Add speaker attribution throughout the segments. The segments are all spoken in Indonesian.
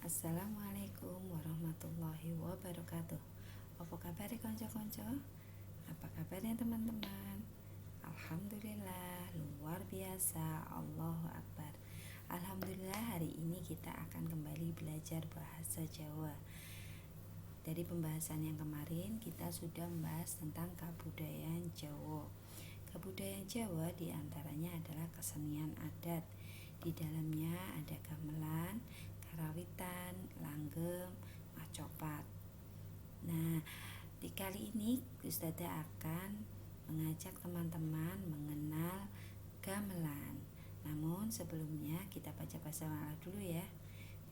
Speaker 1: Assalamualaikum warahmatullahi wabarakatuh. Apa kabar konco-konco? Apa kabarnya teman-teman? Alhamdulillah, luar biasa, Allahu Akbar. Alhamdulillah, hari ini kita akan kembali belajar bahasa Jawa. Dari pembahasan yang kemarin kita sudah membahas tentang kebudayaan Jawa. Kebudayaan Jawa diantaranya adalah kesenian adat. Di dalamnya ada gamelan, karawitan, langgeng, macopat. Nah, di kali ini Ustazah akan mengajak teman-teman mengenal gamelan. Namun sebelumnya kita baca basmalah dulu ya.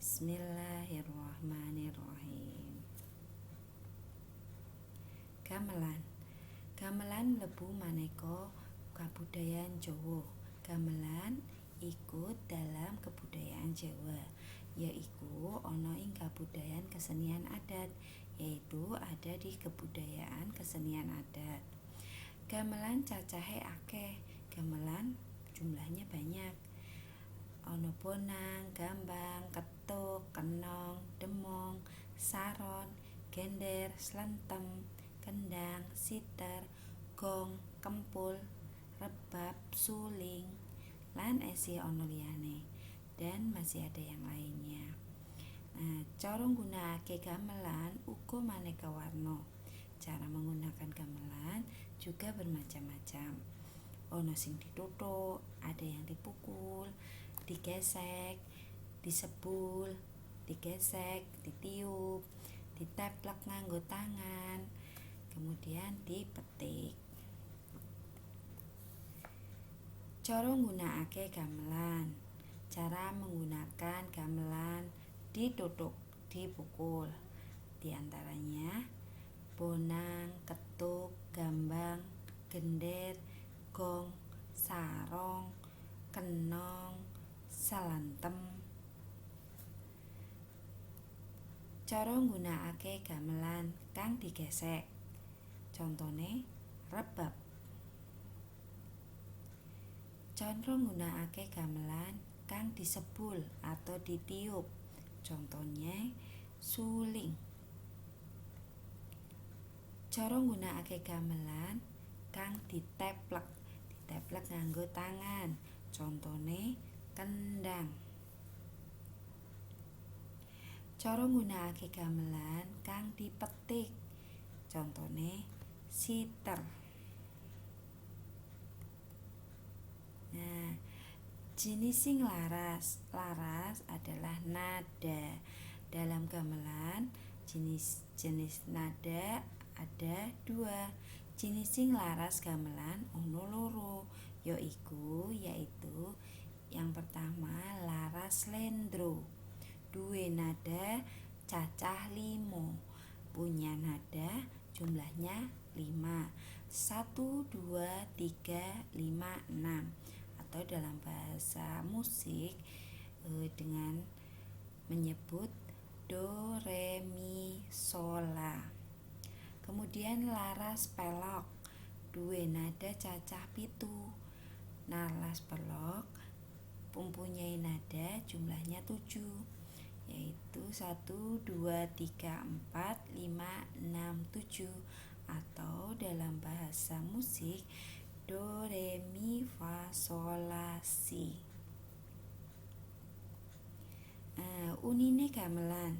Speaker 1: Bismillahirrahmanirrahim. Gamelan. Gamelan mlebu maneka kabudayaan Jawa. Gamelan ikut dalam kebudayaan Jawa, yaitu ana ing kabudayaan kesenian adat, yaitu ada di kebudayaan kesenian adat. Gamelan cacahe akeh. Gamelan jumlahnya banyak. Ana bonang, gambang, ketuk, kenong, demong, saron, gender, slentem, kendang, siter, gong, kempul, rebab, suling, lan esi ana liyane, dan masih ada yang lainnya. Nah, cara nggunakake gamelan uga maneka warna. Cara menggunakan gamelan juga bermacam-macam. Ana sing dituthuk, ada yang dipukul, digesek, disebul, digesek, ditiup, diteplek nganggo tangan, kemudian dipetik. Cara nggunakake gamelan. Cara menggunakan gamelan: dituthuk, dipukul. Di antaranya bonang, ketuk, gambang, gender, gong, sarong, kenong, selentem. Cara nggunakake gamelan kang digesek. Contone rebab. Cara nggunakake gamelan kang disebul atau ditiup. Contohnya suling. Cara nggunakake gamelan kang diteplek nganggo tangan. Contone kendang. Cara nggunakake gamelan kang dipetik. Contone siter. Nah, jenis sing laras adalah nada. Dalam gamelan jenis nada ada dua. Jenis sing laras gamelan ono loro, yaitu yang pertama laras slendro, duwe nada cacah 5, punya nada jumlahnya 5, 1, 2, 3, 5, 6, atau dalam bahasa musik dengan menyebut do, re, mi, sol, la. Kemudian laras pelok, duwe nada cacah 7. Laras pelok mempunyai nada jumlahnya 7, yaitu 1, 2, 3, 4, 5, 6, 7, atau dalam bahasa musik do, re, mi, fa, sol, la, si. Unine gamelan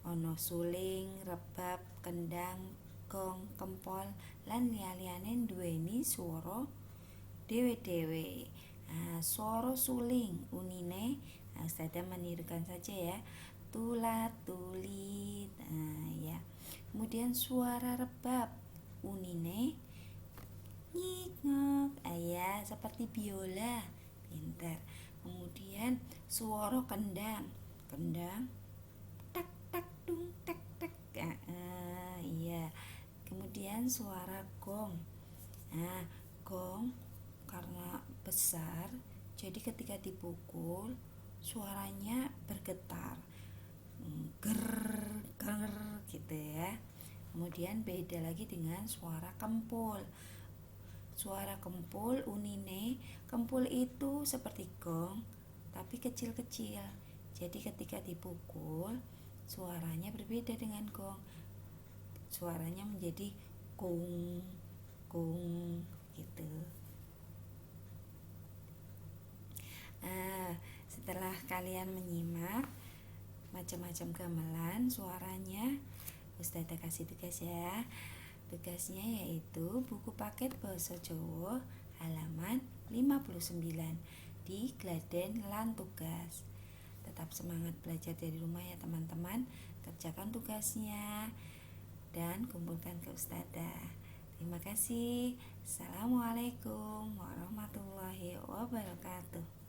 Speaker 1: ana suling, rebab, kendang, gong, kempol, lan liyane nduweni swara dhewe-dhewe. Swara suling unine, Ustazah menirukan saja ya. Tulat, tulit. Ya. Kemudian suara rebab unine nyik ngok, ya, seperti biola. Pinter. Kemudian suara kendang tak tak dung tak tak. Iya. Kemudian suara gong. Gong karena besar, jadi ketika dipukul suaranya bergetar. Ger ger gitu ya. Kemudian beda lagi dengan suara kempul. Suara kempul unine, kempul itu seperti gong tapi kecil-kecil. Jadi ketika dipukul suaranya berbeda dengan gong. Suaranya menjadi gong, gong gitu. Setelah kalian menyimak macam-macam gamelan suaranya, Ustazah kasih tugas ya. Tugasnya yaitu buku paket Basa Jawa halaman 59 di Gladen Lan Tugas. Tetap semangat belajar dari rumah ya teman-teman. Kerjakan tugasnya dan kumpulkan ke Ustazah. Terima kasih. Assalamualaikum warahmatullahi wabarakatuh.